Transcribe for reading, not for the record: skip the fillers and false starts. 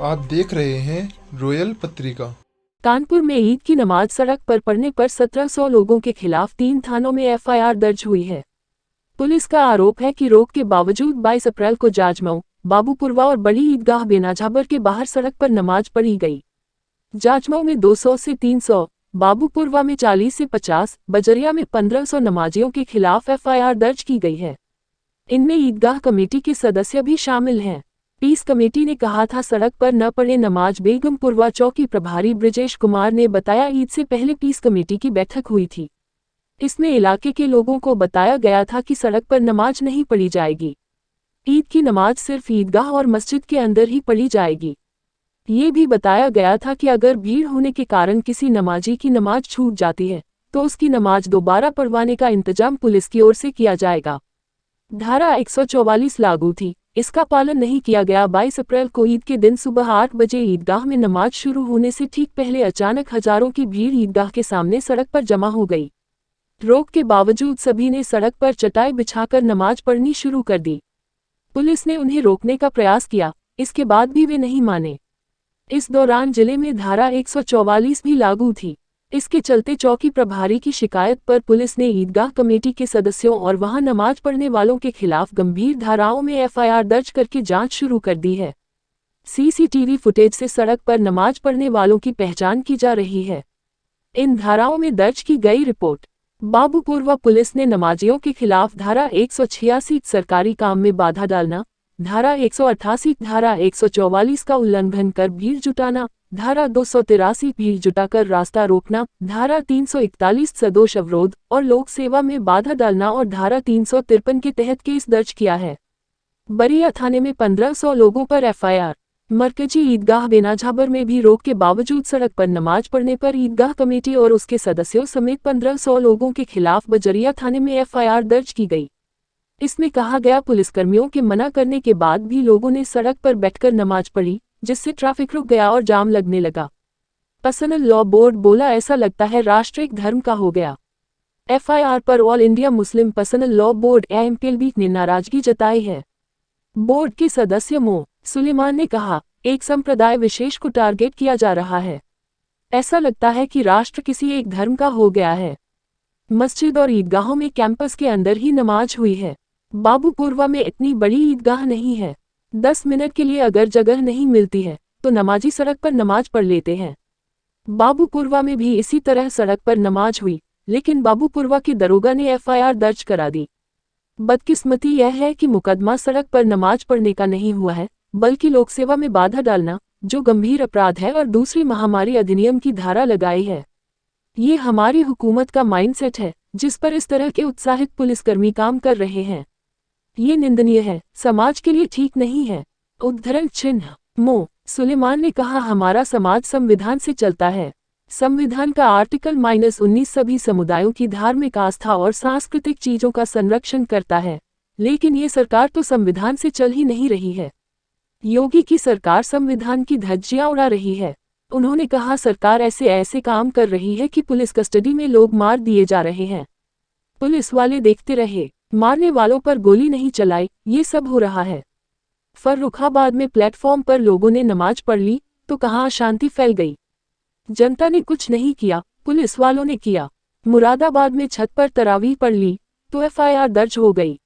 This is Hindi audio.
आप देख रहे हैं रॉयल पत्रिका। कानपुर में ईद की नमाज सड़क पर पढ़ने पर 1700 लोगों के खिलाफ 3 थानों में एफआईआर दर्ज हुई है। पुलिस का आरोप है कि रोक के बावजूद 22 अप्रैल को जाजमऊ, बाबूपुरवा और बड़ी ईदगाह बेनाझाबर के बाहर सड़क पर नमाज पढ़ी गई। जाजमऊ में 200 से 300, बाबूपुरवा में 40 से 50, बजरिया में 1500 नमाजियों के खिलाफ एफआईआर दर्ज की गई है। इनमें ईदगाह कमेटी के सदस्य भी शामिल हैं। पीस कमेटी ने कहा था सड़क पर न पढ़े नमाज। बेगमपुरवा चौकी प्रभारी ब्रजेश कुमार ने बताया ईद से पहले पीस कमेटी की बैठक हुई थी। इसमें इलाके के लोगों को बताया गया था कि सड़क पर नमाज नहीं पढ़ी जाएगी। ईद की नमाज सिर्फ ईदगाह और मस्जिद के अंदर ही पढ़ी जाएगी। ये भी बताया गया था कि अगर भीड़ होने के कारण किसी नमाजी की नमाज छूट जाती है तो उसकी नमाज दोबारा पढ़वाने का इंतजाम पुलिस की ओर से किया जाएगा। धारा 144 लागू थी, इसका पालन नहीं किया गया। 22 अप्रैल को ईद के दिन सुबह 8 बजे ईदगाह में नमाज शुरू होने से ठीक पहले अचानक हजारों की भीड़ ईदगाह के सामने सड़क पर जमा हो गई। रोक के बावजूद सभी ने सड़क पर चटाई बिछाकर नमाज पढ़नी शुरू कर दी। पुलिस ने उन्हें रोकने का प्रयास किया, इसके बाद भी वे नहीं माने। इस दौरान जिले में धारा 144 भी लागू थी। इसके चलते चौकी प्रभारी की शिकायत पर पुलिस ने ईदगाह कमेटी के सदस्यों और वहां नमाज पढ़ने वालों के खिलाफ गंभीर धाराओं में एफआईआर दर्ज करके जांच शुरू कर दी है। सीसीटीवी फुटेज से सड़क पर नमाज पढ़ने वालों की पहचान की जा रही है। इन धाराओं में दर्ज की गई रिपोर्ट। बाबूपुरवा पुलिस ने नमाजियों के खिलाफ धारा 186 सरकारी काम में बाधा डालना, धारा 188, धारा 144 का उल्लंघन कर भीड़ जुटाना, धारा 283 भीड़ जुटाकर रास्ता रोकना, धारा 341 सदोष अवरोध और लोक सेवा में बाधा डालना और धारा 353 के तहत केस दर्ज किया है। बरिया थाने में 1500 लोगों पर एफआईआर। मरकजी ईदगाह बेनाझाबर में भी रोक के बावजूद सड़क पर नमाज पढ़ने पर ईदगाह कमेटी और उसके सदस्यों समेत 1500 लोगों के खिलाफ बजरिया थाने में एफआईआर दर्ज की गई। इसमें कहा गया पुलिसकर्मियों के मना करने के बाद भी लोगों ने सड़क पर बैठकर नमाज पढ़ी, जिससे ट्रैफिक रुक गया और जाम लगने लगा। पर्सनल लॉ बोर्ड बोला ऐसा लगता है राष्ट्र एक धर्म का हो गया। एफआईआर पर all India Muslim personal law board AMPLB ने नाराजगी जताई है। बोर्ड के सदस्य मो सुलेमान ने कहा, एक संप्रदाय विशेष को टारगेट किया जा रहा है। ऐसा लगता है कि राष्ट्र किसी एक धर्म का हो गया है। मस्जिद और ईदगाहों में कैंपस के अंदर ही नमाज हुई है। बाबूपुरवा में इतनी बड़ी ईदगाह नहीं है। 10 मिनट के लिए अगर जगह नहीं मिलती है तो नमाजी सड़क पर नमाज पढ़ लेते हैं। बाबूपुरवा में भी इसी तरह सड़क पर नमाज हुई, लेकिन बाबूपुरवा के दरोगा ने एफआईआर दर्ज करा दी। बदकिस्मती यह है कि मुकदमा सड़क पर नमाज पढ़ने का नहीं हुआ है, बल्कि लोक सेवा में बाधा डालना, जो गंभीर अपराध है, और दूसरी महामारी अधिनियम की धारा लगाई है। ये हमारी हुकूमत का माइंडसेट है, जिस पर इस तरह के उत्साहित पुलिसकर्मी काम कर रहे हैं। ये निंदनीय है, समाज के लिए ठीक नहीं है। उद्धरण चिन्ह मो सुलेमान ने कहा, हमारा समाज संविधान से चलता है। संविधान का आर्टिकल -19 सभी समुदायों की धार्मिक आस्था और सांस्कृतिक चीजों का संरक्षण करता है, लेकिन ये सरकार तो संविधान से चल ही नहीं रही है। योगी की सरकार संविधान की धज्जियां उड़ा रही है। उन्होंने कहा, सरकार ऐसे काम कर रही है कि पुलिस कस्टडी में लोग मार दिए जा रहे हैं। पुलिस वाले देखते रहे, मारने वालों पर गोली नहीं चलाई। ये सब हो रहा है। फर्रुखाबाद में प्लेटफॉर्म पर लोगों ने नमाज पढ़ ली तो कहां अशांति फैल गई। जनता ने कुछ नहीं किया, पुलिस वालों ने किया। मुरादाबाद में छत पर तरावीह पढ़ ली तो एफआईआर दर्ज हो गई।